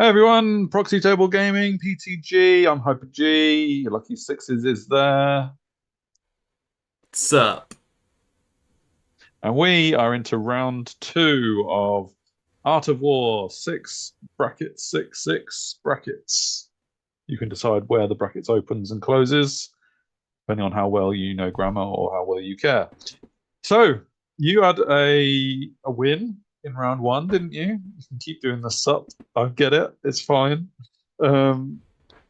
Hey everyone, Proxy Table Gaming, PTG, I'm Hyper G, Lucky Sixes is there, What's up? and we are into round two of Art of War, six brackets, six brackets. You can decide where the brackets opens and closes, depending on how well you know grammar or how well you care. So, you had a win in round one, didn't you? You can keep doing the sup. I get it, it's fine. Um,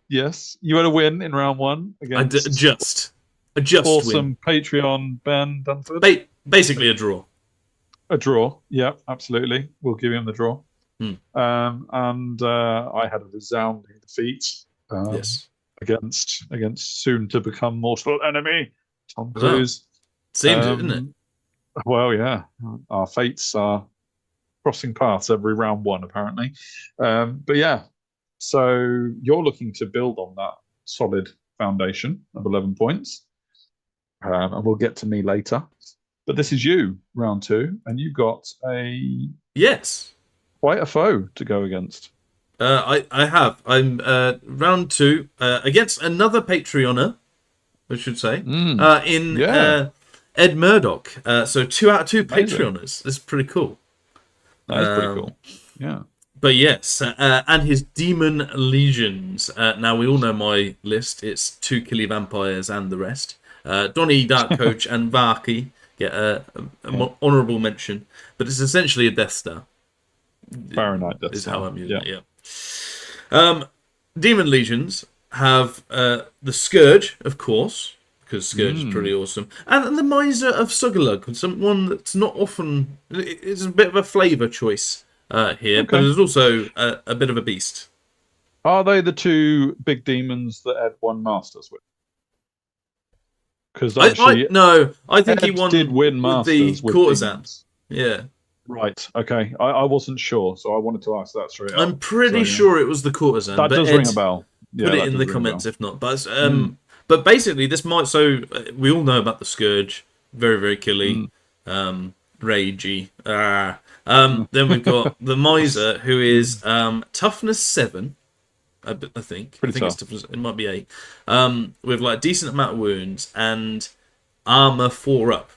Yes, you had a win in round one I d- against just, a just win. awesome Patreon Ben Dunford. Basically a draw. A draw, yeah, absolutely. We'll give him the draw. Hmm. And I had a resounding defeat Yes. against soon to become mortal enemy Tom Well, Cruise. seems it, isn't it? Um, well, yeah, our fates are crossing paths every round one, apparently. But yeah, so you're looking to build on that solid foundation of 11 points. And we'll get to me later. But this is you, round two, and you've got a Yes. quite a foe to go against. I have. I'm round two against another Patreoner, I should say, in Yeah, Ed Murdoch. So 2 out of 2 amazing. Patreoners. This is pretty cool. That is pretty cool. Yeah. But yes, and his Demon Legions. Now, we all know my list. It's 2 Killy Vampires and the rest. Donny, Dark Coach, and Varky get Yeah. honourable mention. But it's essentially a Death Star. Fahrenheit Death Is how Star. I'm using Yeah. it, yeah. Demon Legions have the Scourge, of course, because Scourge is pretty awesome. And the Miser of Sugalug, someone that's not often... It's a bit of a flavour choice here, but Okay. there's also a bit of a beast. Are they the two big demons that Ed won Masters with? Because obviously No, I think he Ed did won win with the Masters with courtesan. demons. Yeah. Right. Okay. I wasn't sure, so I wanted to ask that straight up. I'm So pretty yeah, sure it was the courtesan, that but does ring Ed, a bell. put Yeah, it that in does the ring a comments bell. if not. Mm, But basically, this might. So we all know about the Scourge, very very killy, mm. ragey. Then we've got the Miser, who is toughness 7. I think Pretty it's tough. toughness. It might be 8. With like a decent amount of wounds and armor 4 up.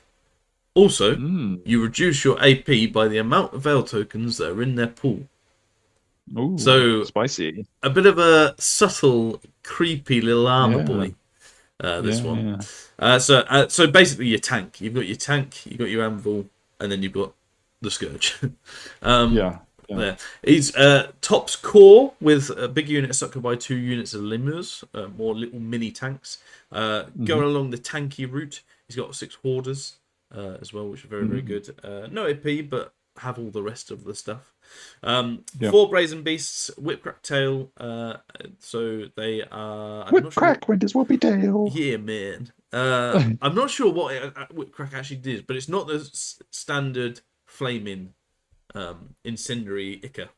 Also, Mm. you reduce your AP by the amount of Veil tokens that are in their pool. Ooh, So spicy. a bit of a subtle, creepy little armor Yeah, boy. This yeah, one. yeah, So basically, your tank. You've got your tank. You've got your anvil, and then you've got the Scourge. yeah, yeah. There. He's tops core with a big unit suckered by 2 units of lemurs, more little mini tanks. Hmm. Going along the tanky route, he's got 6 hoarders as well, which are very very Mm. good. No AP, but have all the rest of the stuff. Yeah. 4 brazen beasts, whipcrack tail. So they are. I'm Whip not sure what. crack went his whoopee tail. Yeah, man. I'm not sure what whipcrack actually did, but it's not the standard flaming incendiary Ica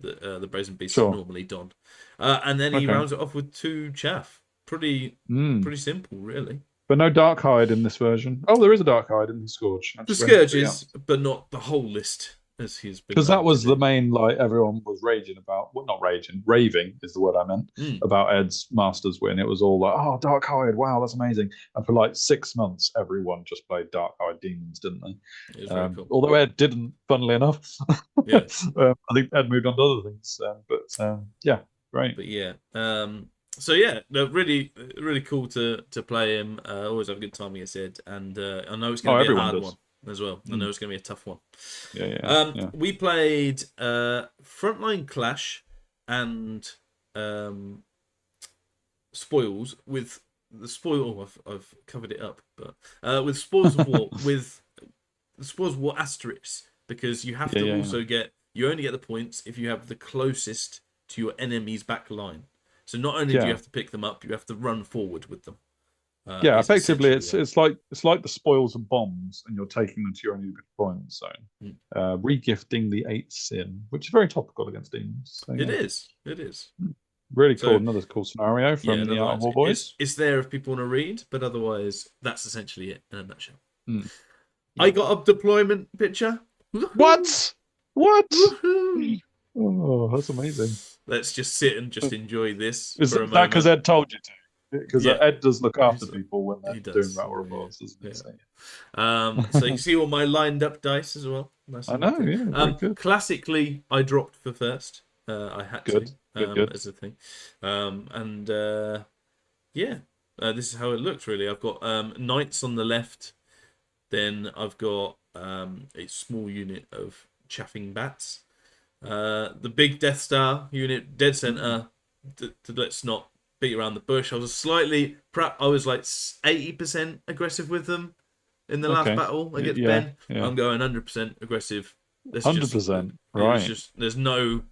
that the brazen beasts Sure. normally don. And then he Okay. rounds it off with 2 chaff. Pretty Mm. simple, really. But no dark hide in this version. Oh, there is a dark hide in the Scourge, The actually. So yeah, scourges, but not the whole list as he's been because that known to was the do. main, like, everyone was raging about. Well, not raging, raving is the word I meant, Mm, about Ed's Masters win. It was all like, oh, dark hide, wow, that's amazing. And for like 6 months, everyone just played dark hide demons, didn't it was they? very cool. Although Ed didn't, funnily enough. Yeah, I think Ed moved on to other things. But yeah, great. but yeah. So yeah, no, really, really cool to play him. Always have a good time against Ed, and I know it's Oh, going to be a everyone hard one does. as well. I know Mm. it's going to be a tough one. Yeah, yeah, yeah. We played Frontline Clash and Spoils with the spoil. Oh, I've covered it up, but with Spoils of War with the Spoils of War asterisks, because you have Yeah, to yeah, yeah. also get, you only get the points if you have the closest to your enemy's back line. So not only do you Yeah. have to pick them up, you have to run forward with them. Yeah, Is effectively, essentially it's it. it's like the spoils of bombs, and you're taking them to your own point zone. Mm. Regifting the eighth sin, which is very topical against demons. So It yeah, is. It is. really cool. So Another cool scenario yeah, from in the other Art of words, War boys. it's there if people want to read, but otherwise, that's essentially it in a nutshell. Mm. I Yeah. got a deployment picture. Woohoo! What? What? Woohoo! Oh, that's amazing. let's just sit and just enjoy this Is for a that because moment. Ed told you to? Because Yeah, Ed does look after people when he they're doing does. battle reports, doesn't he? Yeah. So, So you see all my lined up dice as well. Nice I and know, neat. yeah, very good. Classically, I dropped for first. I had Good, good. as a thing. Yeah, this is how it looks really. I've got knights on the left. Then I've got a small unit of chaffing bats. The big Death Star unit, dead center. Let's not beat around the bush. I was like 80% aggressive with them in the last Okay. battle against Yeah, Ben. yeah. I'm going 100% aggressive. Let's just 100%. It's Right. just there's no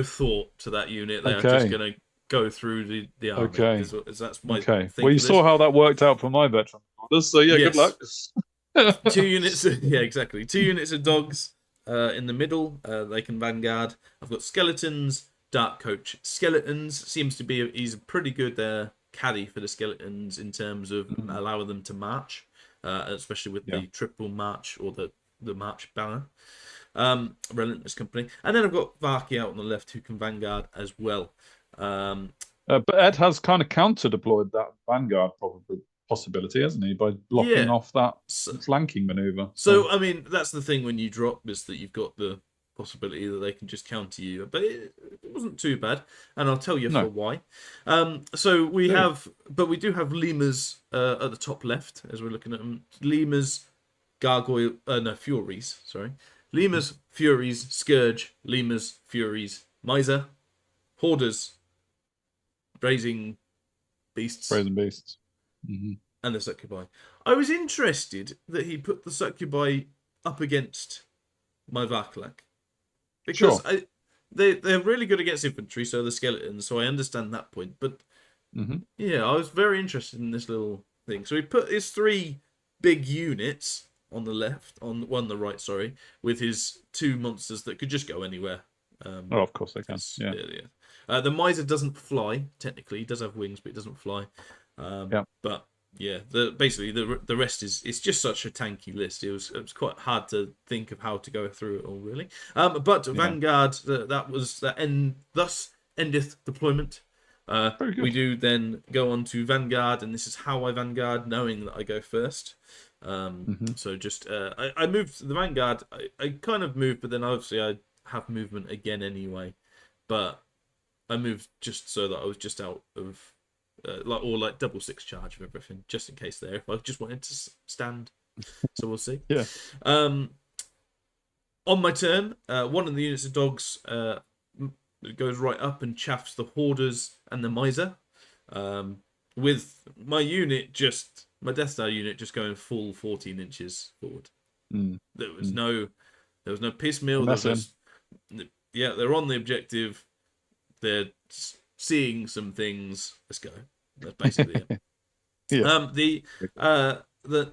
thought to that unit. They are just Okay. gonna go through the army. Okay. That's my Okay. thing Well, you for this. saw how that worked out for my veteran orders, so yeah, good Yes, luck. 2 units. Yeah, exactly. 2 units of dogs in the middle. They can vanguard. I've got skeletons. Dark Coach skeletons seems to be he's a pretty good caddy for the skeletons in terms of allowing them to march, especially with Yeah. the triple march or the march banner. Relentless Company, and then I've got Varky out on the left who can vanguard as well. But Ed has kind of counter-deployed that Vanguard possibility, hasn't he, by blocking Yeah. off that So, flanking maneuver. So, I mean, that's the thing when you drop is that you've got the possibility that they can just counter you, but it wasn't too bad, and I'll tell you for No. why. So we do have lemurs at the top left as we're looking at them. Lemurs, furies. Sorry, lemurs, furies, scourge, lemurs, furies, miser, hoarders, brazen beasts, Brazen Beasts. Mm-hmm. and the succubi. I was interested that he put the succubi up against my Varkalak. Because Sure. they're really good against infantry, so the skeletons, so I understand that point. But yeah, I was very interested in this little thing. So he put his 3 big units on the left, on the right, sorry, with his 2 monsters that could just go anywhere. Oh, of course they can. Yeah. The miser doesn't fly, technically. He does have wings, but he doesn't fly. Yeah. But yeah, basically the rest is just such a tanky list. It was quite hard to think of how to go through it all really. But Vanguard thus endeth deployment. Very good. We do then go on to Vanguard, and this is how I Vanguard, knowing that I go first. So just I moved the Vanguard. I kind of moved, but then obviously I have movement again anyway. But I moved just so that I was just out of. Like double 6 charge of everything, just in case there. If I just wanted to stand, so we'll see. Yeah. On my turn, one of the units of dogs goes right up and chaffs the hoarders and the miser. With my Death Star unit just going full 14 inches forward. There was no piecemeal. They're on the objective. They're seeing some things. Let's go. That's basically it. Yeah. The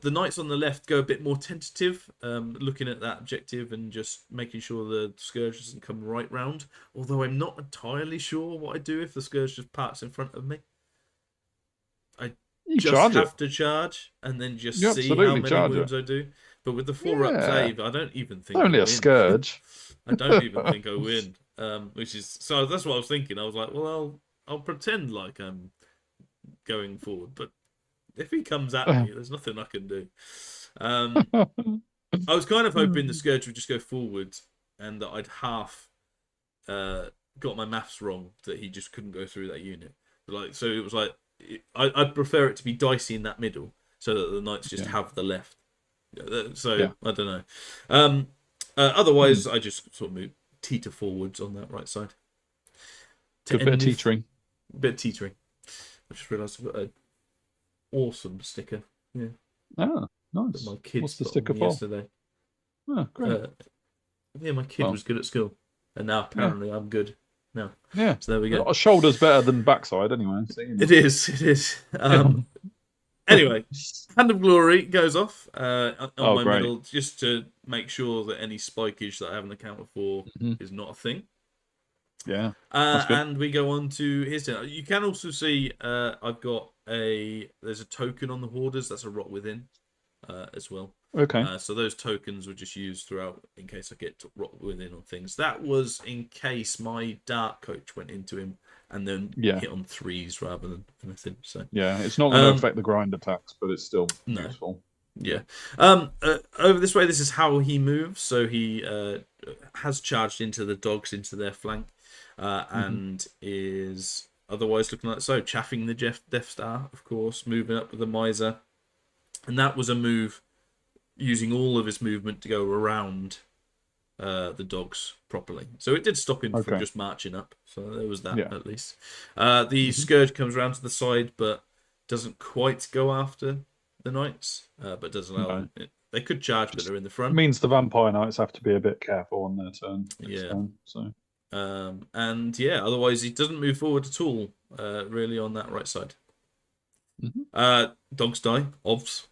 knights on the left go a bit more tentative, looking at that objective and just making sure the scourge doesn't come right round. Although I'm not entirely sure what I do if the scourge just parks in front of me. I just have to charge and then just see how many wounds I do. But with the 4-up save, I don't even think it's only I win. a scourge. I don't even think I win. Which is so. That's what I was thinking. I was like, well, I'll pretend like I'm going forward, but if he comes at me, there's nothing I can do. I was kind of hoping the scourge would just go forward, and that I'd half got my maths wrong, that he just couldn't go through that unit. But so it was like I'd prefer it to be dicey in that middle, so that the knights just have the left. So I don't know. Otherwise, I just sort of teeter forwards on that right side. Good bit of teetering. Bit of teetering. I just realised I've got an awesome sticker. Yeah. Ah, nice. My kids What's the sticker for? yesterday. Oh, great. My kid was good at school, and now apparently I'm good. No. Yeah. So there we go. A shoulder's better than backside, anyway. So, It is. Anyway, Hand of Glory goes off on my middle, just to make sure that any spikeage that I haven't accounted for is not a thing. Yeah. And we go on to his turn. You can also see I've got there's a token on the hoarders. That's a rot within as well. Okay. So those tokens were just used throughout in case I get to rot within on things. That was in case my Dark Coach went into him and then Yeah. hit on 3s rather than anything. So Yeah. It's not going to affect the grind attacks, but it's still no. useful. Yeah. Over this way, this is how he moves. So he has charged into the dogs, into their flank, and is otherwise looking like so. Chaffing the Death Star, of course, moving up with the Miser. And that was a move using all of his movement to go around the dogs properly. So it did stop him from just marching up. So there was that at least. The Scourge comes around to the side, but doesn't quite go after the Knights, but does allow them. They could charge, but they're in the front. Means the Vampire Knights have to be a bit careful on their turn. So. And yeah, otherwise he doesn't move forward at all, really, on that right side. Dogs die, obvs.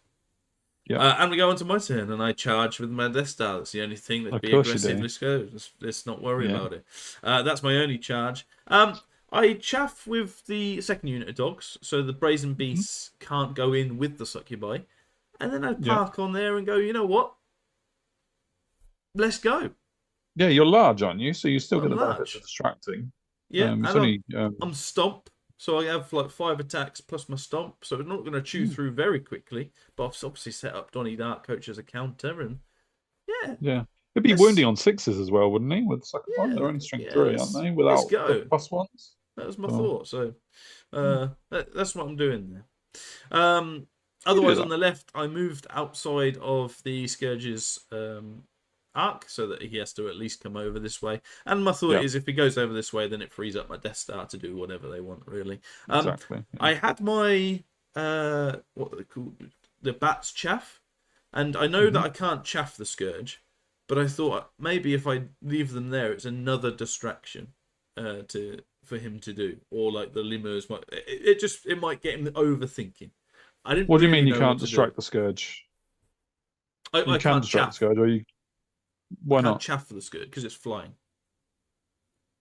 And we go on to my turn, and I charge with my Death Star. That's the only thing that'd be aggressive. Let's go. Let's not worry about it. That's my only charge. I chaff with the second unit of dogs, so the Brazen Beasts can't go in with the Succubi. And then I park on there and go, you know what? Let's go. Yeah, you're large, aren't you? So you still get the benefits of distracting. Yeah, I'm Stomp. So I have like 5 attacks plus my Stomp, so it's not going to chew through very quickly. But I've obviously set up Donnie Dark Coach as a counter, and yeah, he'd be wounding on 6s as well, wouldn't he? With Succubi, they're only strength 3, aren't they? Without the +1s. That was my thought. So that's what I'm doing there. Otherwise, on the left, I moved outside of the Scourge's arc so that he has to at least come over this way. And my thought is if he goes over this way, then it frees up my Death Star to do whatever they want, really. Exactly. I had my what are they called? The Bats chaff, and I know that I can't chaff the Scourge, but I thought maybe if I leave them there, it's another distraction for him to do, or like the lemurs might. It might get him overthinking. I didn't. What do you mean you can't distract the Scourge? I can distract the Scourge, or you? Why not? Chaff for the Scourge because it's flying.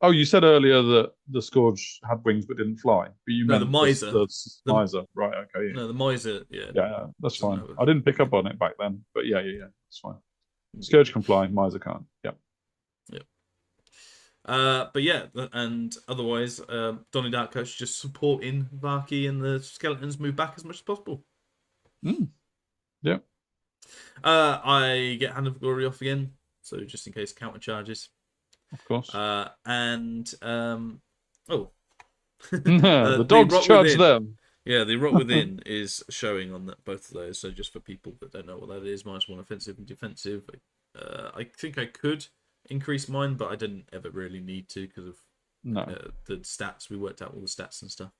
Oh, you said earlier that the Scourge had wings but didn't fly. But you meant the Miser. The Miser, right? Okay. No, the Miser. Yeah. Yeah, that's fine. I didn't pick up on it back then, but yeah, that's fine. Scourge can fly, Miser can't. Yeah. But yeah, and otherwise, Donnie Dark Coach just supporting Varky and the skeletons move back as much as possible. Yeah. I get Hand of Glory off again, so just in case counter charges. Of course. The dogs charge them. Yeah, the Rot Within is showing on both of those. So just for people that don't know what that is, -1 offensive and defensive. I think I could increase mine, but I didn't ever really need to because of the stats. We worked out all the stats and stuff.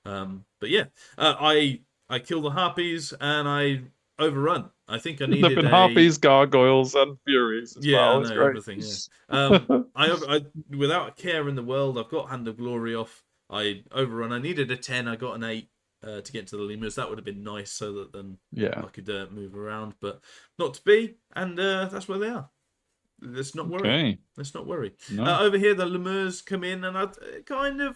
But yeah, I kill the harpies and I overrun. I think I needed harpies, gargoyles, and furies. Everything. Yeah. I without a care in the world, I've got Hand of Glory off. I overrun. I needed a 10. I got an 8 to get to the lemurs. That would have been nice, so that then I could move around, but not to be. And that's where they are. Let's not worry. Okay. Let's not worry. No. Over here, the lemurs come in, and I kind of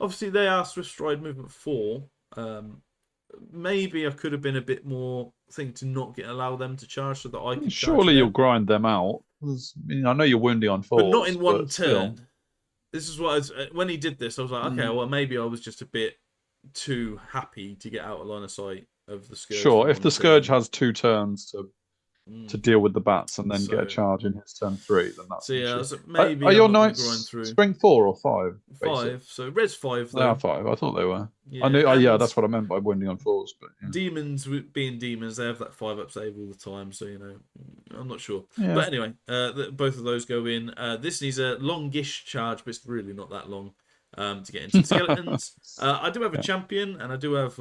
obviously they are Swift Stride movement 4. Maybe I could have been a bit more thing to not allow them to charge so that I could. Surely you'll grind them out. I know you're wounding on 4, but not in one turn. Still. This is what when he did this, I was like, okay, well maybe I was just a bit too happy to get out of line of sight of the Scourge. Sure, if the Scourge has 2 turns to deal with the bats and then get a charge in his turn 3, then that's maybe are your Knights strength 4 or 5? 5. So Red's 5 though. They are 5. I thought they were. I knew. That's what I meant by wounding on 4s. But demons, being demons, they have that 5-up save all the time. So I'm not sure. Yeah. But anyway, both of those go in. This needs a longish charge, but it's really not that long to get into the skeletons. I do have a champion and I do have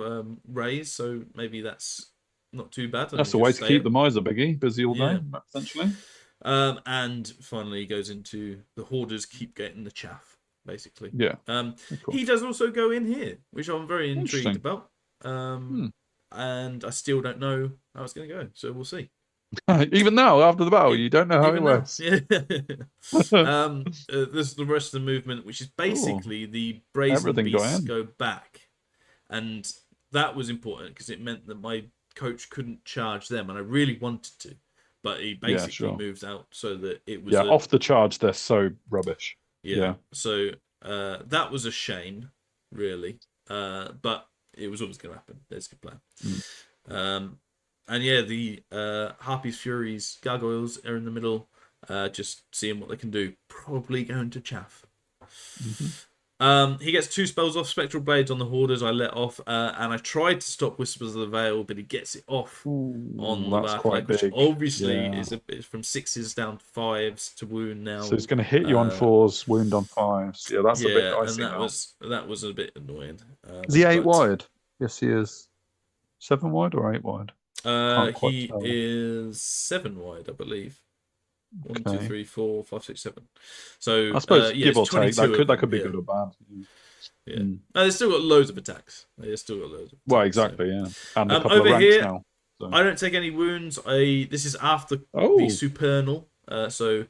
Rays, so maybe that's not too bad. That's the way to keep the Miser Biggie busy all day, essentially. And finally, he goes into the Hoarders keep getting the chaff, basically. Yeah. He does also go in here, which I'm very intrigued about. And I still don't know how it's going to go, so we'll see. Even now, after the battle, you don't know how it works. Yeah. This is the rest of the movement, which is basically the Brazen Beasts go back. And that was important because it meant that my coach couldn't charge them, and I really wanted to, but he basically moved out so that it was off the charge. They're so rubbish. Yeah. So that was a shame, really. But it was always going to happen. There's a good plan. And yeah, the Harpies, Furies, Gargoyles are in the middle, just seeing what they can do. Probably going to chaff. He gets 2 spells off. Spectral Blades on the Hoarders I let off, and I tried to stop Whispers of the Veil, but he gets it off on the Varklag, which obviously is from 6s down to 5s to wound now. So he's going to hit you on 4s, wound on 5s. Yeah, that's a bit dicey and that was a bit annoying. Is he 8 wide? Yes, he is. 7 wide or 8 wide? He is 7 wide, I believe. 1, 2, 3, 4, 5, 6, 7. So I suppose give or take that could be good or bad. Yeah, they've still got loads of attacks. Well, exactly, yeah. And a couple over of ranks here, now. So. I don't take any wounds. This is after the Supernal, so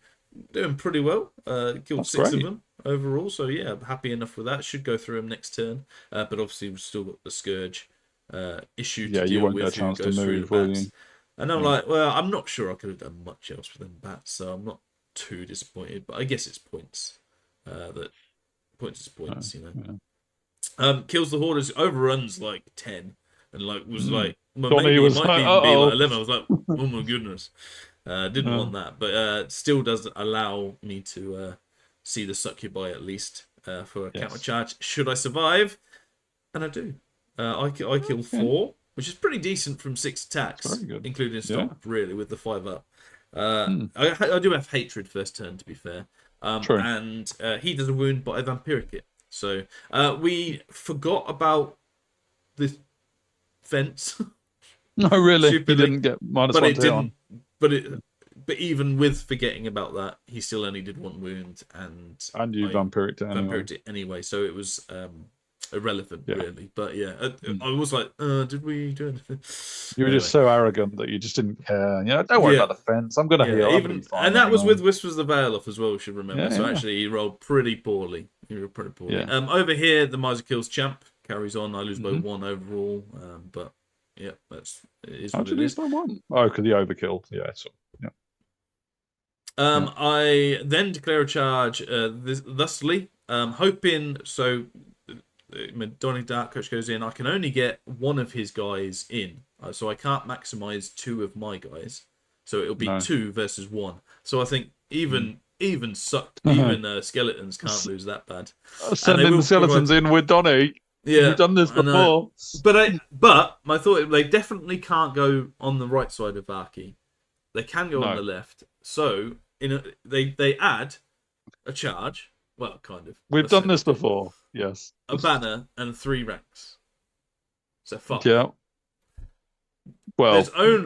doing pretty well. Killed 6 of them overall, so yeah, I'm happy enough with that. Should go through him next turn, but obviously we've still got the Scourge issue to deal you won't with. Get a chance to move, will you? And I'm like, well, I'm not sure I could have done much else with them bats, so I'm not too disappointed. But I guess it's points. Points is points, you know. Kills the Hoarders, overruns like 10, and like was like, well, maybe it might even be like 11. I was like, oh my goodness, didn't want that, but still does allow me to see the Succubi at least for a counter charge. Should I survive? And I do. I kill 4. Which is pretty decent from 6 attacks, including stop, really, with the 5 up. I do have Hatred first turn, to be fair. And he does a wound, but I vampiric it. So we forgot about the fence. No, really? He didn't get minus 1 to hit on. But even with forgetting about that, he still only did 1 wound. And you vampiricked it anyway. So it was... irrelevant, really, but I was like, did we do anything? You were just so arrogant that you just didn't care. Don't worry about the fence. I'm gonna heal. And that was with Whispers the Veil off as well. We should remember. So actually, he rolled pretty poorly. Over here, the Miser kills Champ, carries on. I lose by 1 overall, but it is what it is. By 1? Oh, because he overkilled. I then declare a charge thusly, hoping so. Donny Dark Coach goes in. I can only get 1 of his guys in, so I can't maximize 2 of my guys. So it'll be 2 versus 1. So I think even skeletons can't lose that bad. Sending the skeletons in with Donny. Yeah, you've done this before. But my thought, they definitely can't go on the right side of Varky. They can go on the left. So they add a charge. Well, kind of. We've done this before. Yes. A banner and 3 ranks. So 5. Yeah. Well,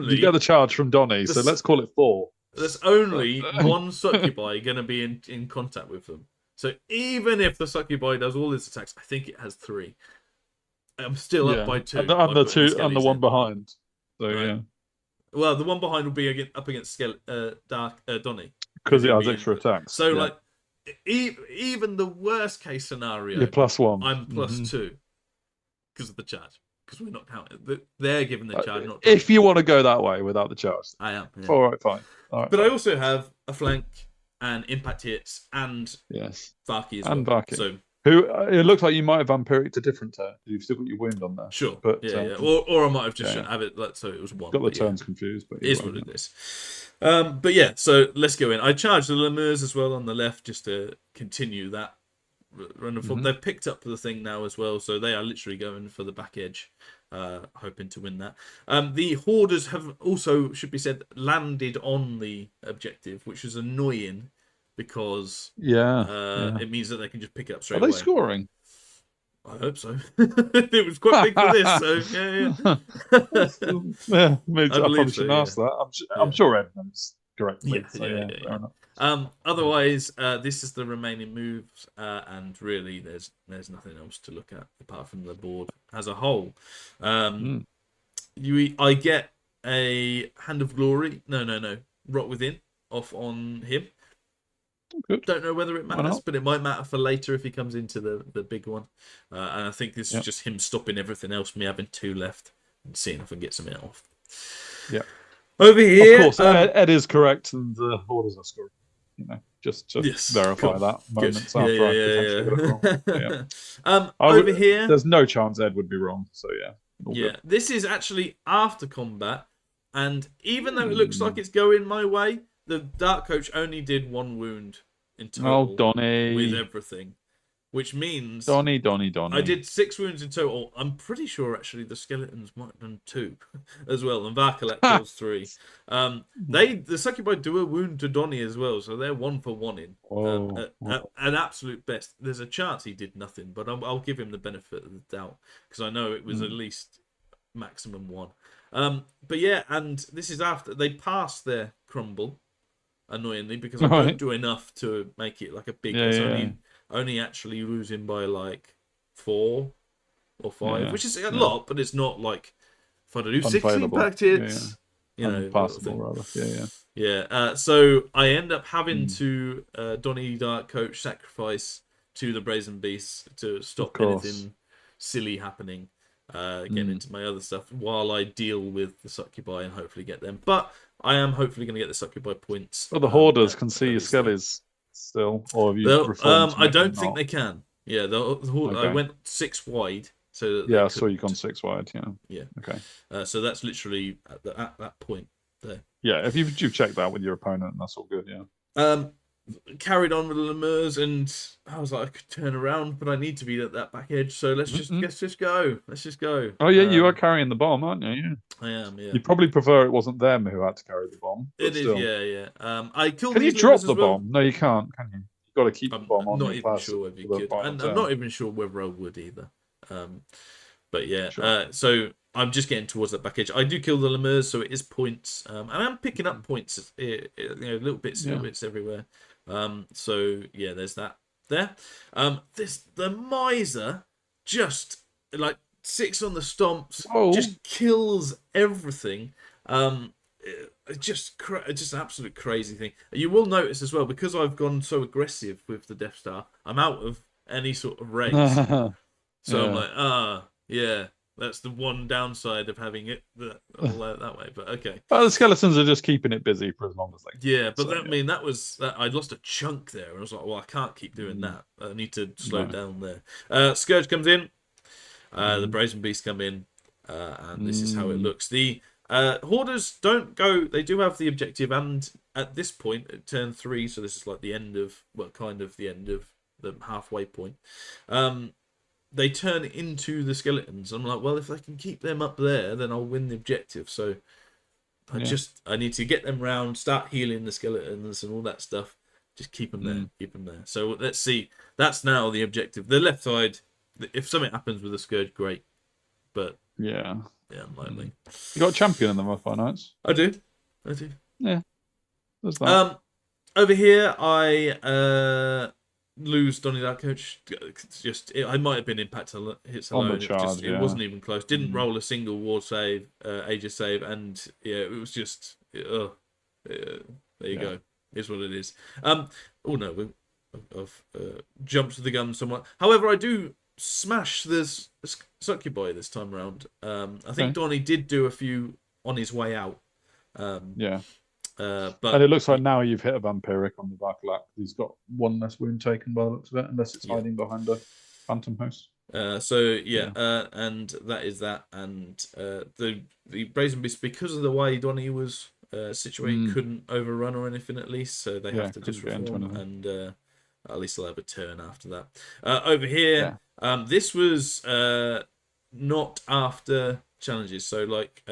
you get the charge from Donny, so let's call it 4. There's only 1 Succubi going to be in contact with them. So even if the Succubi does all its attacks, I think it has 3. I'm still up by 2. And the one behind. So right. Well, the one behind will be up against Donny. Because it has extra attacks. So like. Even the worst case scenario, you're +1. I'm +2 because of the charge. Because we're not counting. They're given the charge. Not if you want to go that way without the charge, I am. Yeah. All right, fine. All right, but I also have a flank and impact hits and Varky as well. Varky. So it looks like you might have vampiricked a different turn. You've still got your wound on there. Sure. But or I might have just have it so it was 1. Got the turns confused, but it is what it is. But yeah, so let's go in. I charge the Lemurs as well on the left just to continue that run of form. They've picked up the thing now as well, so they are literally going for the back edge, hoping to win that. The Hoarders have also, should be said, landed on the objective, which is annoying because it means that they can just pick it up straight away. Are they scoring? I hope so. It was quite big for this, so I probably shouldn't ask that. I'm sure Ed knows correctly. Otherwise, this is the remaining moves, and really, there's nothing else to look at apart from the board as a whole. I get a Hand of Glory. No. Rot Within off on him. Good. Don't know whether it matters, but it might matter for later if he comes into the big one. And I think this is just him stopping everything else, me having 2 left. seeing if I can get something off. Yeah. Over Of here, course, Ed is correct, and the Hoarders are scoring. Just to yes, verify cool. that Good. moments Yeah, after I potentially got it wrong. yeah. Yeah. Over here, There's no chance Ed would be wrong. So yeah, all yeah, good. this is actually after combat, and even though it looks like Hmm. it's going my way, the Dark Coach only did 1 wound in Oh, total with Donny, everything, which means Donny, Donny, I Donny. did 6 wounds in total. I'm pretty sure actually the skeletons might have done 2 as well, and Varkalek kills 3. The Succubi do a wound to Donny as well, so they're 1 for 1 in. Oh, At an absolute best. There's a chance he did nothing, but I'll give him the benefit of the doubt because I know it was at least maximum 1. But yeah, and this is after they pass their crumble, annoyingly, because I don't right. do enough to make it like a big. Yeah, It's yeah, only actually losing by like 4 or 5, yeah, which is a yeah. lot, but it's not like if I do 16 Unfailable. impact Yeah, yeah. hits, little Unpassable thing. rather. Yeah, yeah. Yeah. So I end up having Mm. to Donny Dark Coach sacrifice to the Brazen Beast to Of stop course. anything silly happening. Getting Mm. into my other stuff while I deal with the Succubi and hopefully get them. But I am hopefully going to get the Succubi points. Well, the Hoarders At can see your least there. skellies still, or have you reformed to I make them don't think not? they can. Yeah, I Okay. went 6 wide so that they Yeah, I saw you gone couldn't. 6 wide. Yeah. Yeah. Okay. So that's literally at that point there. Yeah, if you've checked that with your opponent, that's all good. Yeah. Um, Carried on with the Lemurs, and I was like, I could turn around, but I need to be at that back edge. So Mm-mm. let's just go. Let's just go. Oh yeah, you are carrying the bomb, aren't you? Yeah. I am. Yeah. You'd probably prefer it wasn't them who had to carry the bomb, but It is. still. Yeah. Yeah. I killed Can you these Lemurs drop as the well. bomb? No, you can't. Can you? You've got to keep the I'm bomb on not your even class sure whether you for the could, final and I'm turn. not even sure whether I would either. But yeah, Sure. so I'm just getting towards that back edge. I do kill the Lemurs, so it is points, and I'm picking up points, little bits Yeah. everywhere. So yeah, there's that there. The Miser just like 6 on the stomps, Oh. just kills everything. Just an absolute crazy thing. You will notice as well, because I've gone so aggressive with the Death Star, I'm out of any sort of raise. So I'm Yeah. like, yeah, that's the one downside of having it all out that way. But okay. Well, the skeletons are just keeping it busy for as long as they can. Yeah, but So, that yeah. that was that I'd lost a chunk there, and I was like, well, I can't keep doing that. I need to slow No. down there. Scourge comes in. The Mm. Brazen Beast come in, and this is how it Mm. looks. The Hoarders don't go. They do have the objective, and at this point, at turn 3, so this is like the end of, well, kind of the end of the halfway point. They turn into the skeletons. I'm like, well, if I can keep them up there, then I'll win the objective. So I need to get them round, start healing the skeletons and all that stuff. Just keep them there, keep them there. So let's see. That's now the objective. The left side. If something happens with the Scourge, great. But Yeah. unlikely. You got a champion in the Mudfire Knights? I do. Yeah. There's that. Over here, I lose Donny Dark Coach. I might have been impact hits On alone. the charge, It yeah. wasn't even close. Didn't roll a single ward save, Aegis save, and yeah, it was just. There you go. Is what it is. Oh no, I've jumped the gun somewhat. However, I do smash this Succubi this time around. I think Donny did do a few on his way out. Yeah. But And it looks like now you've hit a vampiric on the Varkalak. He's got 1 less wound taken by the looks of it, unless it's hiding behind a phantom host. and that is that. And the Brazen Beast, because of the way Donny was situated, couldn't overrun or anything at least, so they have to just reform, and at least they'll have a turn after that. Over here, this was not after challenges, so like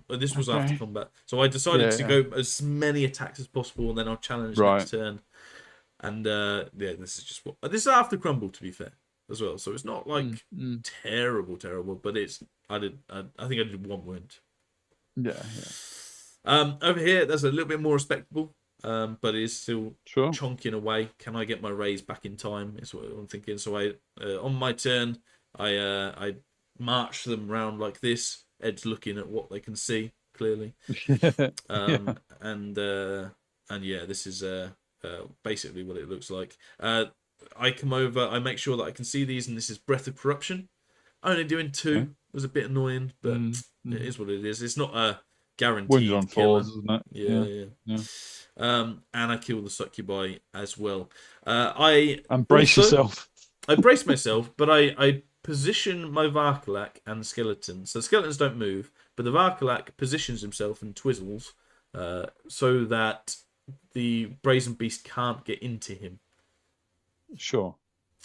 this was after combat, so I decided to go as many attacks as possible, and then I'll challenge next turn. And this is just this is after crumble, to be fair, as well, so it's not like terrible, but it's I think I did 1 wound. Over here, that's a little bit more respectable, but it is still chonking away. Can I get my raise back in time? Is what I'm thinking. So on my turn, I march them round like this. Ed's looking at what they can see clearly, and yeah, this is basically what it looks like. I come over. I make sure that I can see these, and this is Breath of Corruption. Only doing 2, was a bit annoying, but it Mm. is what it is. It's not a Wounded on guaranteed killer. 4s, isn't it? Yeah, Yeah. yeah. Yeah. And I kill the succubi as well. I And brace also yourself. I brace myself, but I position my Varkalak and skeletons. So skeletons don't move, but the Varkalak positions himself and twizzles so that the brazen beast can't get into him. Sure.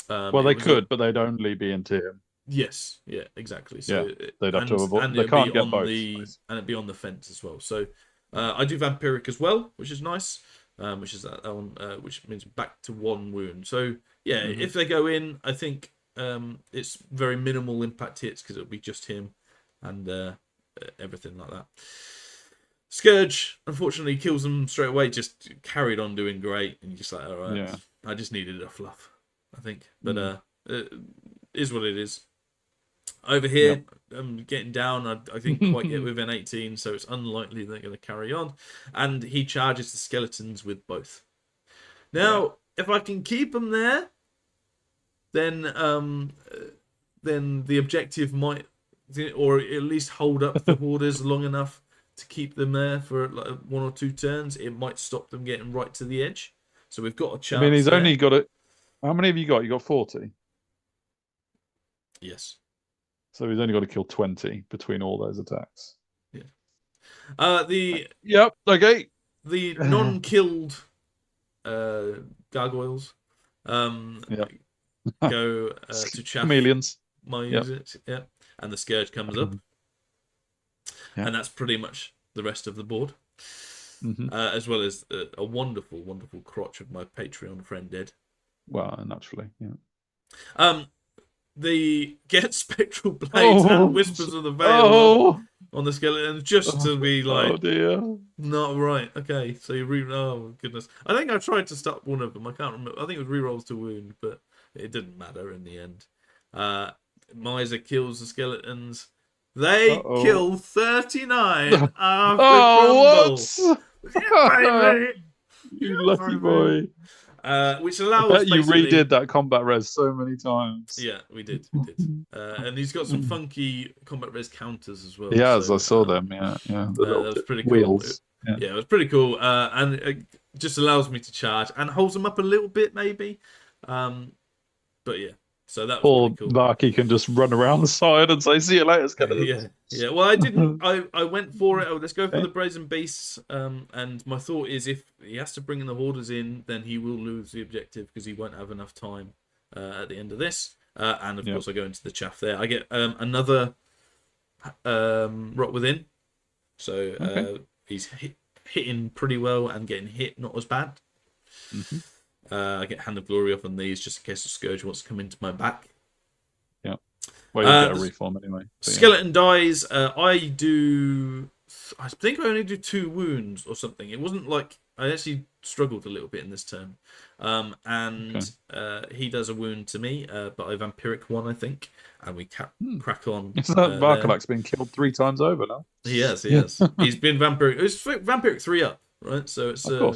Well, they could, but they'd only be into him. Yes, yeah, exactly. Yeah, So they'd have to avoid. and They it'd be can't get on both. it'd be on the fence as well. So I do vampiric as well, which is nice. Which is that one, which means back to 1 wound. So yeah, if they go in, I think it's very minimal impact hits because it'll be just him and everything like that. Scourge unfortunately kills them straight away. Just carried on doing great, and you're just like, all right, Yeah. I just needed a fluff, I think. But it is what it is. Over here, I'm getting down. I didn't quite get within 18, so it's unlikely they're going to carry on. And he charges the skeletons with both. Now, if I can keep them there, then the objective might, or at least hold up the hoarders long enough to keep them there for like 1 or 2 turns. It might stop them getting right to the edge. So we've got a chance. I mean, he's there. only got it. How many have you got? You got 40. Yes. So he's only got to kill 20 between all those attacks. Yeah. Yep. Okay. The non-killed gargoyles go to chaff Chameleons. my units, and the scourge comes up, and that's pretty much the rest of the board, as well as a wonderful, wonderful crotch of my Patreon friend Ed. Well, naturally, yeah. They get spectral blades and whispers of the veil on the skeletons just to be like, oh dear, not right. Okay, so you oh goodness. I think I tried to stop one of them. I can't remember. I think it was rerolls to wound, but it didn't matter in the end. Miser kills the skeletons. They kill 39 after crumble. What? Yeah, baby. You lucky boy. Which allows you redid that combat res so many times. Yeah, we did. And he's got some funky combat res counters as well. He has, I saw them. Yeah. That was pretty cool. Wheels. Yeah, it was pretty cool. And it just allows me to charge and holds them up a little bit, maybe. But yeah, so that was pretty cool. Marky can just run around the side and say, "See you later, skeletons." Yeah. Well, I didn't. I went for it. Let's go for the brazen beasts. And my thought is, if he has to bring in the hoarders in, then he will lose the objective because he won't have enough time at the end of this. And of course, I go into the chaff there. I get another rot within, so he's hitting pretty well and getting hit not as bad. I get Hand of Glory off on these just in case the Scourge wants to come into my back. Yeah. Well, you get a reform anyway. Skeleton dies. I think I only do 2 wounds or something. It wasn't like I actually struggled a little bit in this turn. He does a wound to me, but I vampiric 1, I think, and we crack on. Varkalak's been killed 3 times over now. He has. He's been vampiric. It's vampiric 3 up, right? So it's a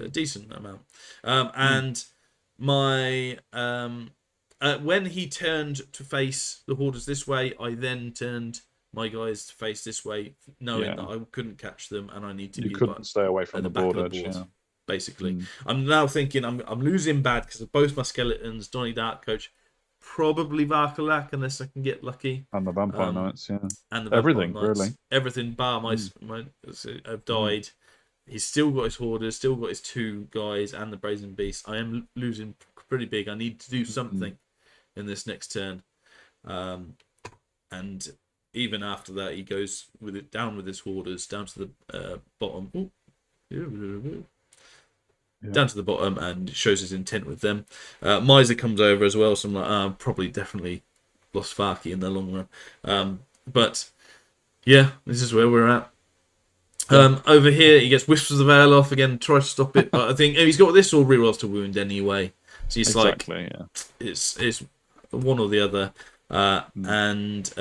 decent amount. And my when he turned to face the hoarders this way, I then turned my guys to face this way, knowing that I couldn't catch them and I need to. You couldn't stay away from the board edge. Basically, I'm now thinking I'm losing bad because of both my skeletons, Donnie Dark Coach, probably Varkalak unless I can get lucky, and the Vampire Knights, and the everything Vampire Knights. really, everything bar my have died. He's still got his hoarders, still got his 2 guys, and the brazen beast. I am losing pretty big. I need to do something in this next turn, and even after that, he goes with it down with his hoarders down to the bottom. Down to the bottom and shows his intent with them. Miser comes over as well, so I'm like, probably definitely lost Farky in the long run. But yeah, this is where we're at. Over here, he gets Whispers of Veil off again, tries to stop it, but I think he's got this all rerolls to wound anyway. So he's it's one or the other. And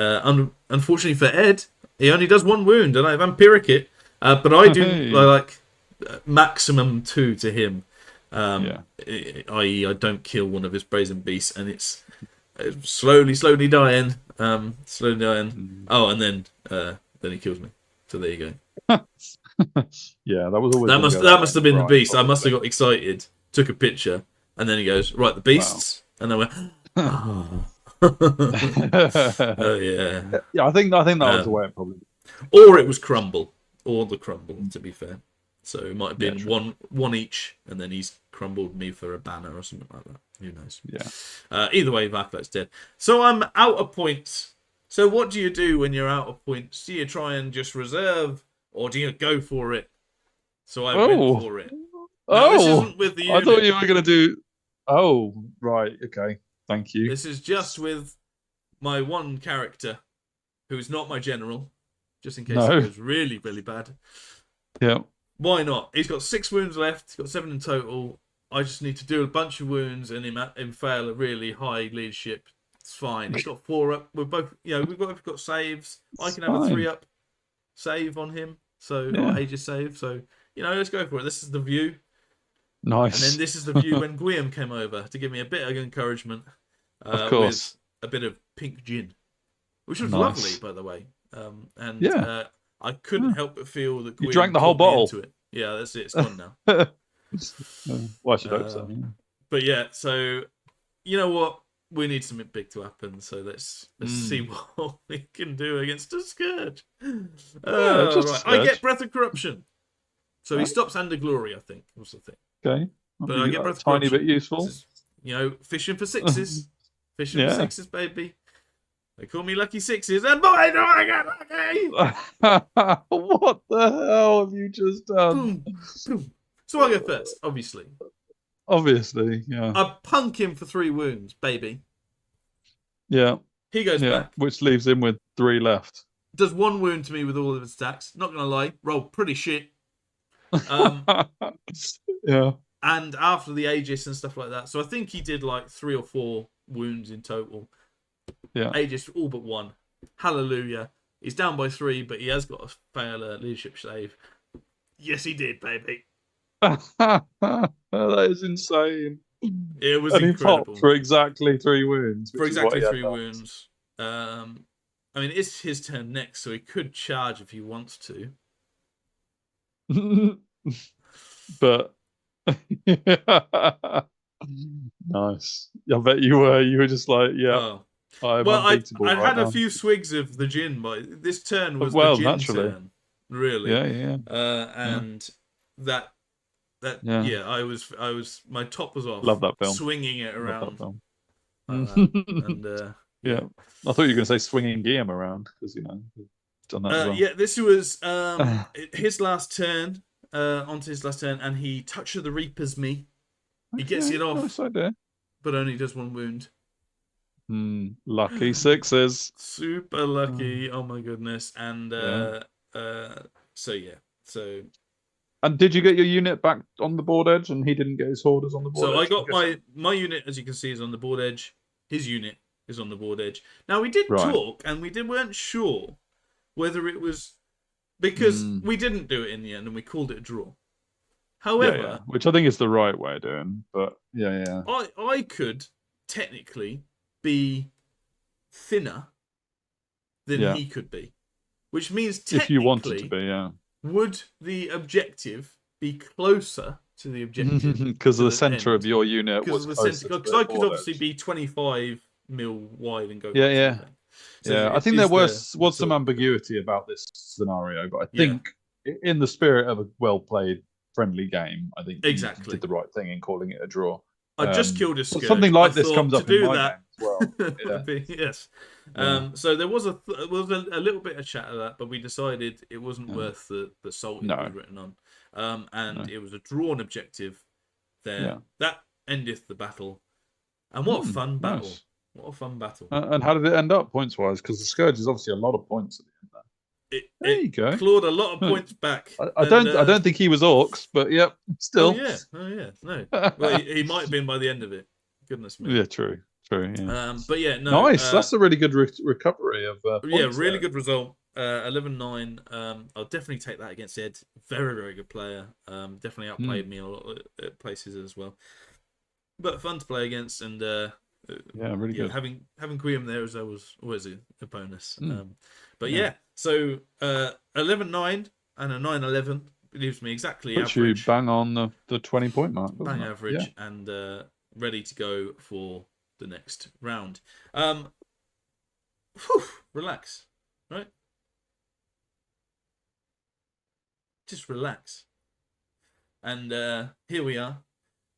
unfortunately for Ed, he only does 1 wound, and I vampiric it. But I do maximum 2 to him. I.e., I don't kill one of his brazen beasts, and it's slowly dying. Slowly dying. Mm. Oh, and then he kills me. So there you go. Yeah, that was always That going to must go that that way. must have been the Right, beast. I must have obviously. got excited, took a picture, and then he goes, right, the Wow. beasts, and then went, oh, oh yeah. Yeah, I think that was the Um, way it probably or it go. was crumble, or the crumble. To be fair, so it might have Yeah, been true. one each, and then he's crumbled me for a banner or something like that. Who knows? Yeah. Either way, Varklet's dead. So I'm out of points. So what do you do when you're out of points? Do you try and just reserve, or do you go for it? So I went Oh, for it. Now this oh! isn't with the I thought unit. you were going to do. Oh, right. Okay. Thank you. This is just with my one character, who's not my general, just in case it No. goes really, really bad. Yeah. Why not? He's got 6 wounds left. He's got 7 in total. I just need to do a bunch of wounds and him fail a really high leadership. It's fine. He's got 4 up. We're both, we've both got saves. I It's can have a 3 fine. up save on him. So, or Yeah. Aegis save. So, let's go for it. This is the view. And then Nice. this is the view when Guillaume came over to give me a bit of encouragement Of with course. a bit of pink gin, which was lovely, Nice. by the way. And Yeah. I couldn't Yeah. help but feel that You drank Guillaume the whole talked me bottle. into it. Yeah, that's it. It's gone now. Well, I should hope so. Yeah. But yeah, so you know what? We need something big to happen. So let's see what we can do against a scourge. Yeah, just a Right, I get scourge. breath of corruption. So he Right. stops under glory, I think, was the thing. Okay. That'd But I be get a breath of tiny bit corruption. useful. This is, fishing for sixes. Fishing for Yeah. sixes, baby. They call me Lucky Sixes, and boy, do I get lucky! What the hell have you just done? Boom, boom. So I go first, obviously. Obviously, yeah. I punk him for 3 wounds, baby. Yeah. He goes Yeah. back. Which leaves him with 3 left. Does 1 wound to me with all of his attacks. Not gonna lie, rolled pretty shit. Um, Yeah. and after the Aegis and stuff like that, so I think he did like 3 or 4 wounds in total. Yeah. Aegis all but 1. Hallelujah. He's down by 3, but he has got a fail leadership save. Yes, he did, baby. That is insane. It was And he incredible. popped for exactly 3 wounds. For Which exactly is what 3 wounds. I mean, it's his turn next, so he could charge if he wants to. But nice. I bet you were. You were just like, yeah, I'm unbeatable. I right had now. a few swigs of the gin, but this turn was Well, the gin naturally. turn, really. Yeah. And that Yeah. I was my top was off. Love that film. Swinging it Love around. that film. Like that. And yeah. I thought you were going to say swinging Guillaume around because you've done that as well. yeah, this was his last turn. Onto his last turn, and he Touch of the Reapers me. He gets it off, Nice idea. but only does 1 wound. Lucky 6s. Super lucky. Oh my goodness. And so yeah. So And did you get your unit back on the board edge, and he didn't get his hoarders on the board edge? I got my unit, as you can see, is on the board edge. His unit is on the board edge. Now we did talk, and weren't sure whether it was because we didn't do it in the end, and we called it a draw. However, which I think is the right way of doing, but yeah. I could technically be thinner than he could be, which means technically, if you wanted to be, would the objective be closer to the objective? Because the center of your unit was closer. Because I could obviously be 25 mil wide and go. Yeah. So I think there was some ambiguity about this scenario, but I think in the spirit of a well-played, friendly game, I think you did the right thing in calling it a draw. I just killed a scourge. Something like this comes up in my game as well. Yes. So there was a little bit of chat of that, but we decided it wasn't worth the salt it was written on. And it was a drawn objective there. Yeah. That endeth the battle. And what a fun battle. Nice. What a fun battle. And how did it end up points-wise? Because the Scourge is obviously a lot of points at the end there. There you go. Clawed a lot of points back. I don't think he was Orcs, but yep, still. Oh yeah. No. Well, he might have been by the end of it. Goodness me. Yeah, true. Yeah. But yeah, no. Nice. That's a really good recovery of. Really good result. 11-9. I'll definitely take that against Ed. Very, very good player. Definitely outplayed me a lot at places as well. But fun to play against, and Yeah, really good. Having Guillaume there as was always a bonus. But Yeah. so 11-9 and a 9-11 leaves me exactly Puts you average, bang on the 20-point mark, doesn't bang it? average, and ready to go for the next round. Relax, right? Just relax. And here we are.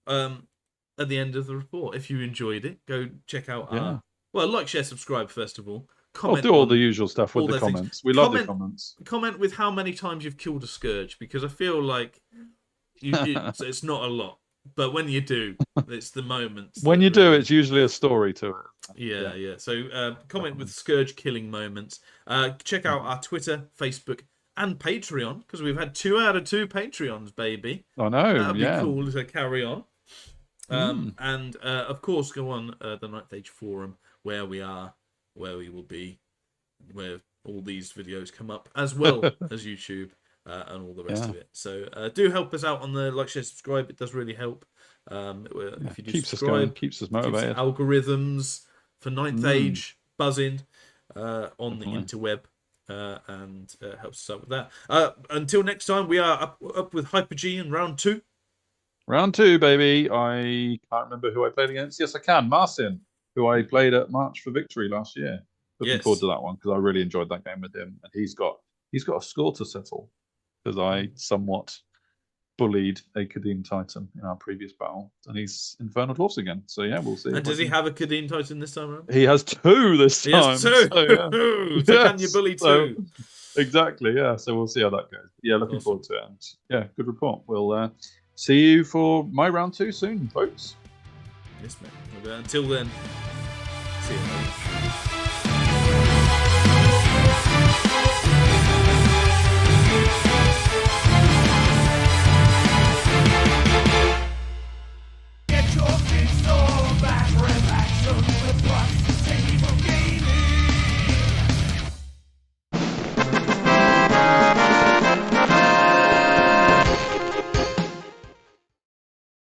At the end of the report. If you enjoyed it, go check out our like, share, subscribe first of all. Well, Comment do all on the usual stuff with all the those things. comments. We love the comments. Comment with how many times you've killed a scourge, because I feel like it's not a lot, but when you do, it's the moments. When that you do, really... it's usually a story to it. Yeah. So comment with scourge killing moments. Check out our Twitter, Facebook, and Patreon, because we've had 2 out of 2 Patreons, baby. I know. That'd be cool to carry on. And of course, go on the 9th Age Forum, where we will be, where all these videos come up, as well as YouTube and all the rest of it. So do help us out on the like, share, subscribe. It does really help. If you do keeps subscribe, us going, keeps us motivated. Keeps algorithms for 9th Age buzzing on the interweb. And helps us out with that. Until next time, we are up with Hyper G in round 2. Round 2, baby. I can't remember who I played against. Yes, I can. Marcin, who I played at March for Victory last year. Looking forward to that one, because I really enjoyed that game with him. And he's got a score to settle, because I somewhat bullied a Khadin Titan in our previous battle, and he's Infernal Dwarfs again. So yeah, we'll see. And does he have a Khadin Titan this time around? He has 2 this time. He has 2. So can you bully 2? Exactly. Yeah. So we'll see how that goes. Yeah, looking forward to it. And yeah, good report. We'll see you for my round 2 soon, folks. Yes, mate. Until then, see you.